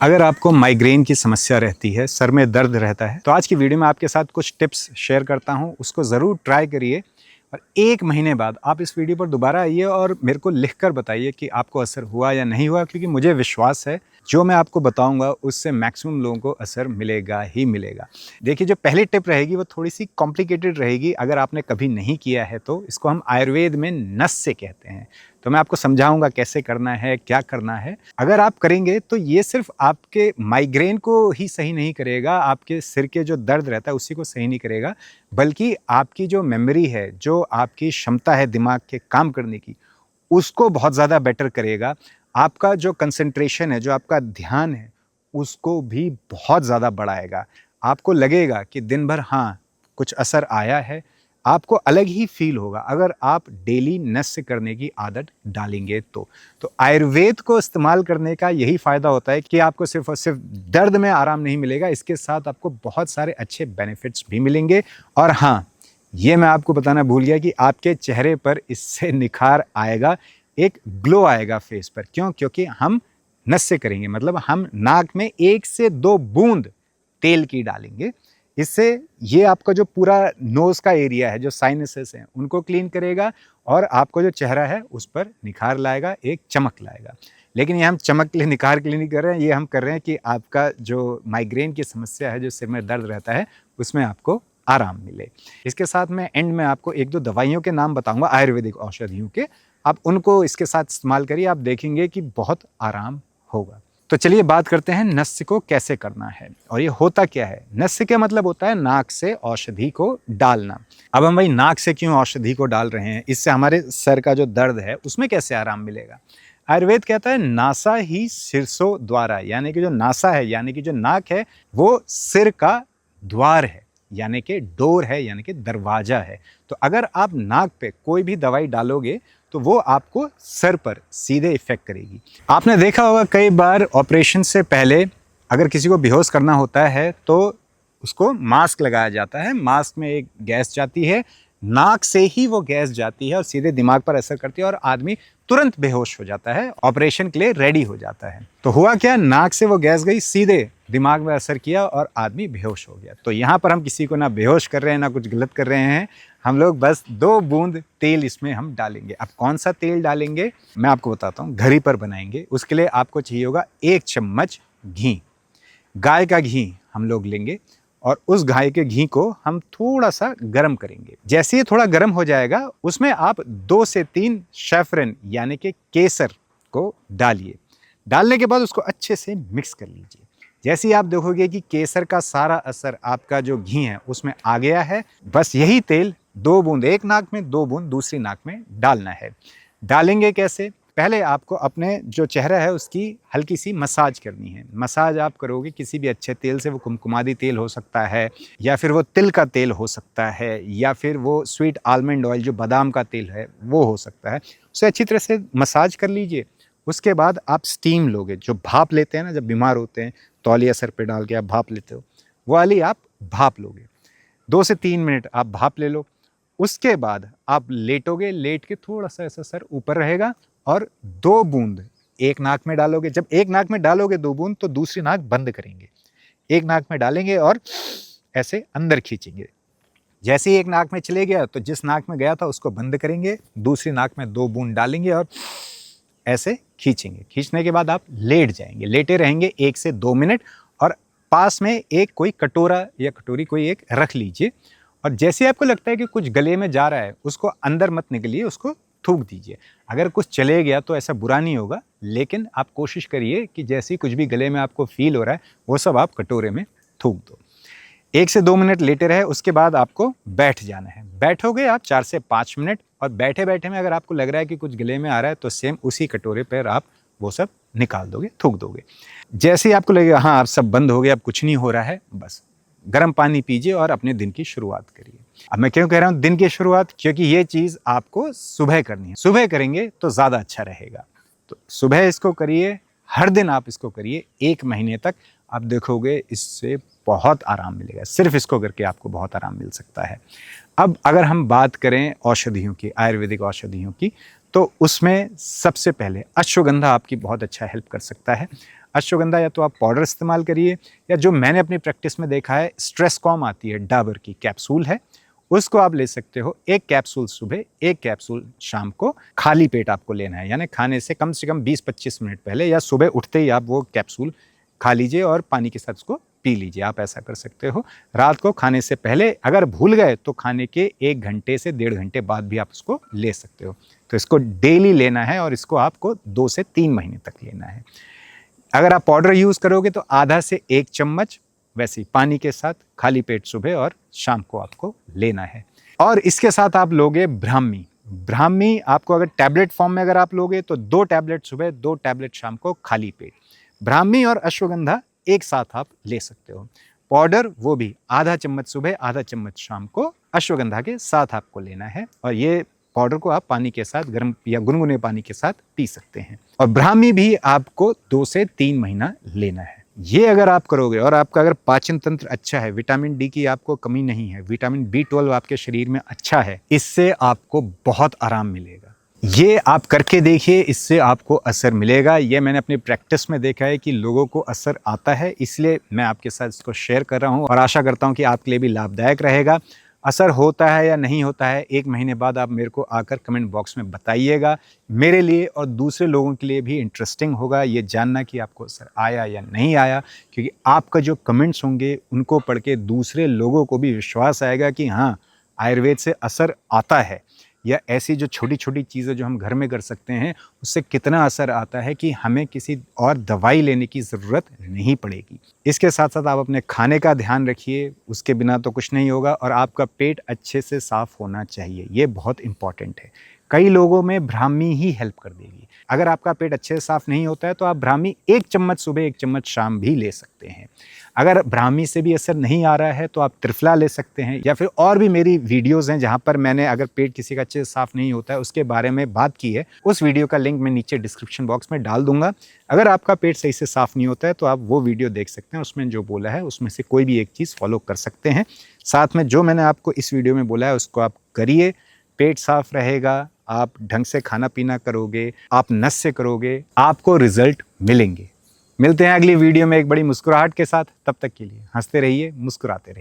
अगर आपको माइग्रेन की समस्या रहती है, सर में दर्द रहता है, तो आज की वीडियो में आपके साथ कुछ टिप्स शेयर करता हूं, उसको ज़रूर ट्राई करिए और 1 महीने बाद आप इस वीडियो पर दोबारा आइए और मेरे को लिखकर बताइए कि आपको असर हुआ या नहीं हुआ, क्योंकि मुझे विश्वास है जो मैं आपको बताऊंगा उससे मैक्सिमम लोगों को असर मिलेगा ही मिलेगा। देखिए, जो पहली टिप रहेगी वो थोड़ी-सी कॉम्प्लिकेटेड रहेगी, अगर आपने कभी नहीं किया है तो। इसको हम आयुर्वेद में नस्य कहते हैं। तो मैं आपको समझाऊंगा कैसे करना है, क्या करना है। अगर आप करेंगे तो ये सिर्फ आपके माइग्रेन को ही सही नहीं करेगा, आपके सिर के जो दर्द रहता है उसी को सही नहीं करेगा, बल्कि आपकी जो मेमोरी है, जो आपकी क्षमता है दिमाग के काम करने की, उसको बहुत ज़्यादा बेटर करेगा। आपका जो कंसंट्रेशन है, जो आपका ध्यान है, उसको भी बहुत ज़्यादा बढ़ाएगा। आपको लगेगा कि दिन भर हाँ, कुछ असर आया है। आपको अलग ही फ़ील होगा अगर आप डेली नस्य करने की आदत डालेंगे तो। तो आयुर्वेद को इस्तेमाल करने का यही फ़ायदा होता है कि आपको सिर्फ़ और सिर्फ़ दर्द में आराम नहीं मिलेगा, इसके साथ आपको बहुत सारे अच्छे बेनिफिट्स भी मिलेंगे। और हाँ, ये मैं आपको बताना भूल गया कि आपके चेहरे पर इससे निखार आएगा, एक ग्लो आएगा फेस पर। क्यों? क्योंकि हम नस्य करेंगे, मतलब हम नाक में 1 से 2 बूंद तेल की डालेंगे। इससे ये आपका जो पूरा नोज़ का एरिया है, जो साइनसेस हैं, उनको क्लीन करेगा और आपको जो चेहरा है उस पर निखार लाएगा, एक चमक लाएगा। लेकिन ये हम चमक के लिए, निखार के लिए नहीं कर रहे हैं, ये हम कर रहे हैं कि आपका जो माइग्रेन की समस्या है, जो सिर में दर्द रहता है, उसमें आपको आराम मिले। इसके साथ मैं एंड में आपको 1-2 दवाइयों के नाम बताऊँगा, आयुर्वेदिक औषधियों के। आप उनको इसके साथ इस्तेमाल करिए, आप देखेंगे कि बहुत आराम होगा। तो चलिए बात करते हैं नस्य को कैसे करना है और ये होता क्या है। नस्य का मतलब होता है नाक से औषधि को डालना। अब हम भाई नाक से क्यों औषधि को डाल रहे हैं, इससे हमारे सर का जो दर्द है उसमें कैसे आराम मिलेगा। आयुर्वेद कहता है नासा ही शीर्षो द्वारा, यानी कि जो नासा है, यानी कि जो नाक है, वो सिर का द्वार है, यानी कि डोर है, यानी कि दरवाजा है। तो अगर आप नाक पे कोई भी दवाई डालोगे तो वो आपको सर पर सीधे इफेक्ट करेगी। आपने देखा होगा कई बार ऑपरेशन से पहले अगर किसी को बेहोश करना होता है तो उसको मास्क लगाया जाता है। मास्क में एक गैस जाती है, नाक से ही वो गैस जाती है और सीधे दिमाग पर असर करती है और आदमी तुरंत बेहोश हो जाता है, ऑपरेशन के लिए रेडी हो जाता है। तो हुआ क्या, नाक से वो गैस गई, सीधे दिमाग में असर किया और आदमी बेहोश हो गया। तो यहाँ पर हम किसी को ना बेहोश कर रहे हैं, ना कुछ गलत कर रहे हैं। हम लोग बस 2 बूंद तेल इसमें हम डालेंगे। अब कौन सा तेल डालेंगे मैं आपको बताता हूँ। घर ही पर बनाएंगे, उसके लिए आपको चाहिए होगा 1 चम्मच घी। गाय का घी हम लोग लेंगे और उस गाय के घी को हम थोड़ा सा गर्म करेंगे। जैसे ही थोड़ा गर्म हो जाएगा, उसमें आप 2 से 3 सैफरन यानी कि केसर को डालिए। डालने के बाद उसको अच्छे से मिक्स कर लीजिए। जैसे ही आप देखोगे कि केसर का सारा असर आपका जो घी है उसमें आ गया है, बस यही तेल 2 बूंद एक नाक में, 2 बूंद दूसरी नाक में डालना है। डालेंगे कैसे? पहले आपको अपने जो चेहरा है उसकी हल्की सी मसाज करनी है। मसाज आप करोगे किसी भी अच्छे तेल से, वो कुमकुमादी तेल हो सकता है, या फिर वो तिल का तेल हो सकता है, या फिर वो स्वीट आलमंड ऑयल जो बादाम का तेल है वो हो सकता है। उसे अच्छी तरह से मसाज कर लीजिए। उसके बाद आप स्टीम लोगे, जो भाप लेते हैं ना जब बीमार होते हैं, तौलिया सर पे डाल के आप भाप लेते हो, वो वाली आप भाप लोगे। 2 से 3 मिनट आप भाप ले लो। उसके बाद आप लेटोगे, लेट के थोड़ा सा ऐसा सर ऊपर रहेगा और 2 बूंद एक नाक में डालोगे। जब एक नाक में डालोगे 2 बूंद तो दूसरी नाक बंद करेंगे। एक नाक में डालेंगे और ऐसे अंदर खींचेंगे। जैसे ही एक नाक में चले गया तो जिस नाक में गया था उसको बंद करेंगे, दूसरी नाक में 2 बूंद डालेंगे और ऐसे खींचेंगे। खींचने के बाद आप लेट जाएंगे, लेटे रहेंगे 1 से 2 मिनट और पास में एक कोई कटोरा या कटोरी कोई एक रख लीजिए। और जैसे आपको लगता है कि कुछ गले में जा रहा है, उसको अंदर मत निकलिए, उसको थूक दीजिए। अगर कुछ चले गया तो ऐसा बुरा नहीं होगा, लेकिन आप कोशिश करिए कि जैसे ही कुछ भी गले में आपको फील हो रहा है वो सब आप कटोरे में थूक दो। 1 से 2 मिनट लेटे रहे, उसके बाद आपको बैठ जाना है। बैठोगे आप 4 से 5 मिनट और बैठे बैठे में अगर आपको लग रहा है कि कुछ गले में आ रहा है तो सेम उसी कटोरे पर आप वो सब निकाल दोगे, थूक दोगे। जैसे ही आपको लगेगा हाँ अब सब बंद हो गया, अब कुछ नहीं हो रहा है, बस गर्म पानी पीजिए और अपने दिन की शुरुआत करिए। अब मैं क्यों कह रहा हूँ दिन की शुरुआत, क्योंकि ये चीज़ आपको सुबह करनी है। सुबह करेंगे तो ज़्यादा अच्छा रहेगा। तो सुबह इसको करिए, हर दिन आप इसको करिए 1 महीने तक। आप देखोगे इससे बहुत आराम मिलेगा। सिर्फ इसको करके आपको बहुत आराम मिल सकता है। अब अगर हम बात करें औषधियों की, आयुर्वेदिक औषधियों की, तो उसमें सबसे पहले अश्वगंधा आपकी बहुत अच्छा हेल्प कर सकता है। अश्वगंधा या तो आप पाउडर इस्तेमाल करिए, या जो मैंने अपनी प्रैक्टिस में देखा है स्ट्रेसकॉम आती है, डाबर की कैप्सूल है, उसको आप ले सकते हो। 1 कैप्सूल सुबह, 1 कैप्सूल शाम को, खाली पेट आपको लेना है, यानी खाने से कम 20-25 मिनट पहले, या सुबह उठते ही आप वो कैप्सूल खा लीजिए और पानी के साथ उसको पी लीजिए। आप ऐसा कर सकते हो। रात को खाने से पहले, अगर भूल गए तो खाने के 1 घंटे से 1.5 घंटे बाद भी आप उसको ले सकते हो। तो इसको डेली लेना है और इसको आपको 2 से 3 महीने तक लेना है। अगर आप पाउडर यूज़ करोगे तो आधा से 1 चम्मच वैसे ही पानी के साथ खाली पेट सुबह और शाम को आपको लेना है। और इसके साथ आप लोगे ब्राह्मी। ब्राह्मी आपको अगर टैबलेट फॉर्म में अगर आप लोगे तो 2 टैबलेट सुबह, 2 टैबलेट शाम को खाली पेट। ब्राह्मी और अश्वगंधा एक साथ आप ले सकते हो। पाउडर वो भी आधा चम्मच सुबह, आधा चम्मच शाम को अश्वगंधा के साथ आपको लेना है। और ये पाउडर को आप पानी के साथ, गर्म या गुनगुने पानी के साथ पी सकते हैं। और ब्राह्मी भी आपको 2 से 3 महीना लेना है। ये अगर आप करोगे और आपका अगर पाचन तंत्र अच्छा है, विटामिन डी की आपको कमी नहीं है, विटामिन B12 आपके शरीर में अच्छा है, इससे आपको बहुत आराम मिलेगा। ये आप करके देखिए, इससे आपको असर मिलेगा। ये मैंने अपनी प्रैक्टिस में देखा है कि लोगों को असर आता है, इसलिए मैं आपके साथ इसको शेयर कर रहा हूँ और आशा करता हूँ कि आपके लिए भी लाभदायक रहेगा। असर होता है या नहीं होता है, 1 महीने बाद आप मेरे को आकर कमेंट बॉक्स में बताइएगा। मेरे लिए और दूसरे लोगों के लिए भी इंटरेस्टिंग होगा ये जानना कि आपको असर आया या नहीं आया, क्योंकि आपका जो कमेंट्स होंगे उनको पढ़ के दूसरे लोगों को भी विश्वास आएगा कि हाँ, आयुर्वेद से असर आता है, या ऐसी जो छोटी छोटी चीज़ें जो हम घर में कर सकते हैं उससे कितना असर आता है कि हमें किसी और दवाई लेने की ज़रूरत नहीं पड़ेगी। इसके साथ साथ आप अपने खाने का ध्यान रखिए, उसके बिना तो कुछ नहीं होगा। और आपका पेट अच्छे से साफ़ होना चाहिए, ये बहुत इंपॉर्टेंट है। कई लोगों में ब्राह्मी ही हेल्प कर देगी। अगर आपका पेट अच्छे से साफ़ नहीं होता है तो आप ब्राह्मी 1 चम्मच सुबह, 1 चम्मच शाम भी ले सकते हैं। अगर ब्राह्मी से भी असर नहीं आ रहा है तो आप त्रिफला ले सकते हैं, या फिर और भी मेरी वीडियोज़ हैं जहाँ पर मैंने अगर पेट किसी का अच्छे से साफ़ नहीं होता है उसके बारे में बात की है। उस वीडियो का लिंक मैं नीचे डिस्क्रिप्शन बॉक्स में डाल दूंगा। अगर आपका पेट सही से साफ़ नहीं होता है तो आप वो वीडियो देख सकते हैं, उसमें जो बोला है उसमें से कोई भी एक चीज़ फॉलो कर सकते हैं। साथ में जो मैंने आपको इस वीडियो में बोला है उसको आप करिए, पेट साफ़ रहेगा, आप ढंग से खाना पीना करोगे, आप नस से करोगे, आपको रिजल्ट मिलेंगे। मिलते हैं अगली वीडियो में एक बड़ी मुस्कुराहट के साथ। तब तक के लिए हंसते रहिए, मुस्कुराते रहिए।